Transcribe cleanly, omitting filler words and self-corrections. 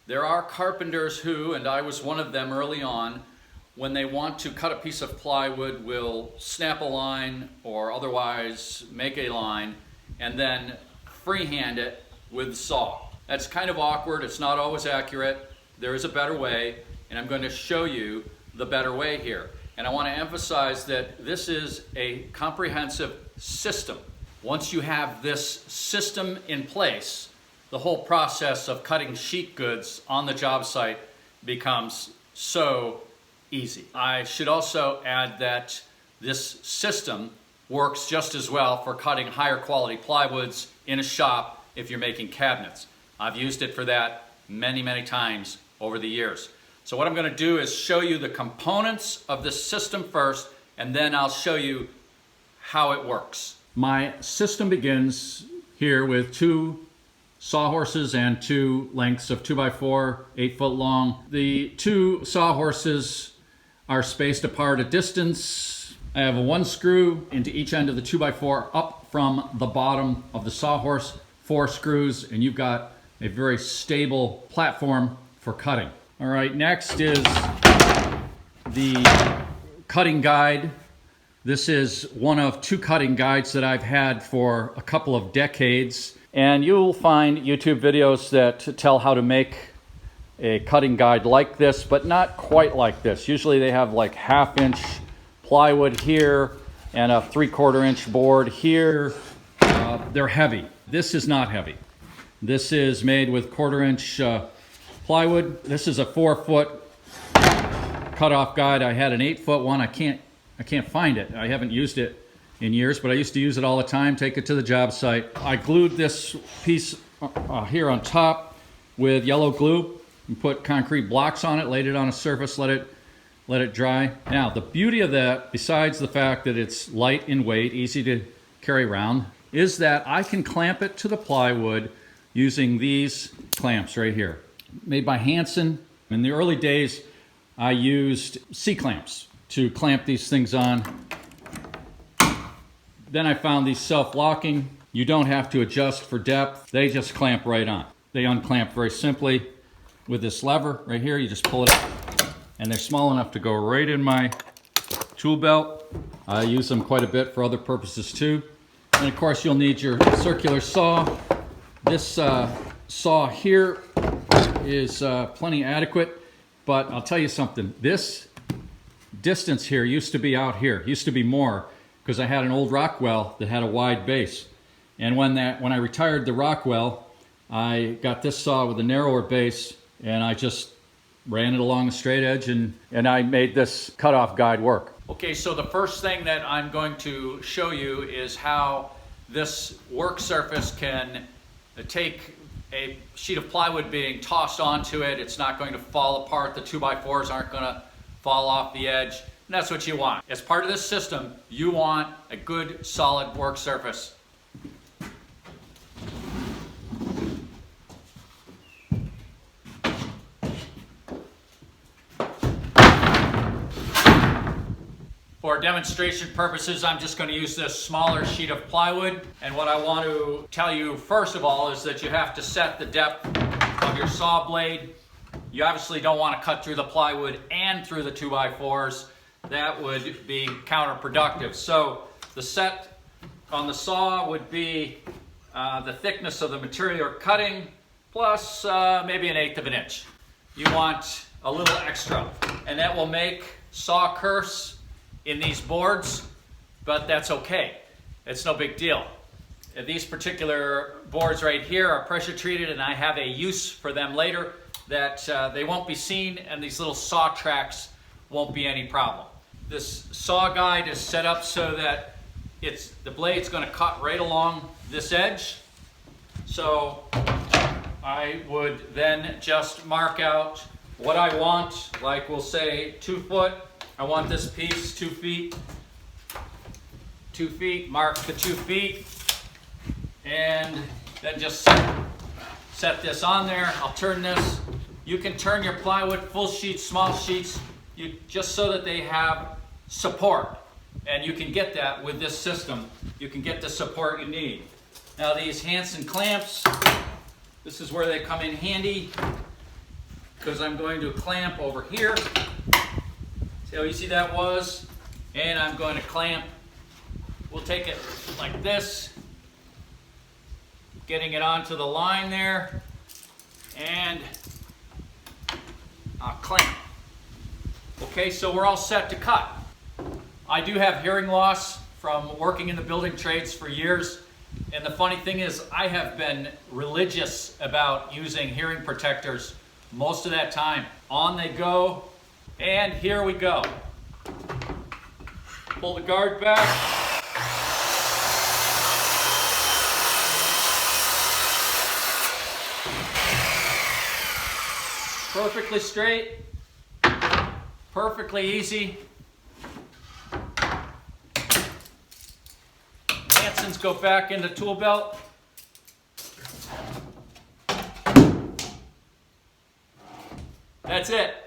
There are carpenters who, and I was one of them early on, when they want to cut a piece of plywood, will snap a line or otherwise make a line and then freehand it with the saw. That's kind of awkward. It's not always accurate. There is a better way, and I'm going to show you the better way here. And I want to emphasize that this is a comprehensive system. Once you have this system in place, the whole process of cutting sheet goods on the job site becomes so easy. I should also add that this system works just as well for cutting higher quality plywoods in a shop if you're making cabinets. I've used it for that many, many times over the years. So what I'm going to do is show you the components of this system first, and then I'll show you how it works. My system begins here with 2 sawhorses and 2 lengths of 2x4, 8 foot long. The 2 sawhorses are spaced apart a distance. I have a 1 screw into each end of the 2x4 up from the bottom of the sawhorse, 4 screws, and you've got a very stable platform for cutting. All right, next is the cutting guide. This is one of 2 cutting guides that I've had for a couple of decades. And you'll find YouTube videos that tell how to make a cutting guide like this, but not quite like this. Usually they have like 1/2 inch plywood here and a 3/4 inch board here. They're heavy. This is not heavy. This is made with 1/4 inch plywood. This is a 4 foot cutoff guide. I had an 8 foot one. I can't find it. I haven't used it in years, but I used to use it all the time, take it to the job site. I glued this piece here on top with yellow glue and put concrete blocks on it, laid it on a surface, let it dry. Now, the beauty of that, besides the fact that it's light in weight, easy to carry around, is that I can clamp it to the plywood using these clamps right here. Made by Hanson. In the early days, I used C-clamps to clamp these things on. Then I found these self-locking. You don't have to adjust for depth. They just clamp right on. They unclamp very simply with this lever right here. You just pull it up, and they're small enough to go right in my tool belt. I use them quite a bit for other purposes too. And of course, you'll need your circular saw. This saw here is plenty adequate, but I'll tell you something. This distance here used to be out here. Used to be more, because I had an old Rockwell that had a wide base. And when I retired the Rockwell, I got this saw with a narrower base, and I just ran it along a straight edge, and I made this cutoff guide work. Okay, so the first thing that I'm going to show you is how this work surface can take a sheet of plywood being tossed onto it. It's not going to fall apart. The 2x4s aren't going to fall off the edge. And that's what you want. As part of this system, you want a good, solid work surface. For demonstration purposes, I'm just going to use this smaller sheet of plywood. And what I want to tell you first of all is that you have to set the depth of your saw blade. You obviously don't want to cut through the plywood and through the 2x4s. That would be counterproductive. So the set on the saw would be the thickness of the material you're cutting plus maybe 1/8 of an inch. You want a little extra, and that will make saw curse in these boards, but that's okay. It's no big deal. These particular boards right here are pressure treated, and I have a use for them later that they won't be seen, and these little saw tracks won't be any problem. This saw guide is set up so that the blade's going to cut right along this edge. So I would then just mark out what I want, like we'll say 2 foot. I want this piece 2 feet. 2 feet, mark the 2 feet, and then just set this on there. I'll turn this. You can turn your plywood full sheets, small sheets, just so that they have support. And you can get that with this system. You can get the support you need. Now these Hanson clamps, this is where they come in handy. because I'm going to clamp over here. See how easy that was? And I'm going to clamp. We'll take it like this, getting it onto the line there, and I'll clamp. Okay, so we're all set to cut. I do have hearing loss from working in the building trades for years, and the funny thing is I have been religious about using hearing protectors most of that time. On they go, and here we go. Pull the guard back. Perfectly straight, perfectly easy. Hansons go back in the tool belt. That's it.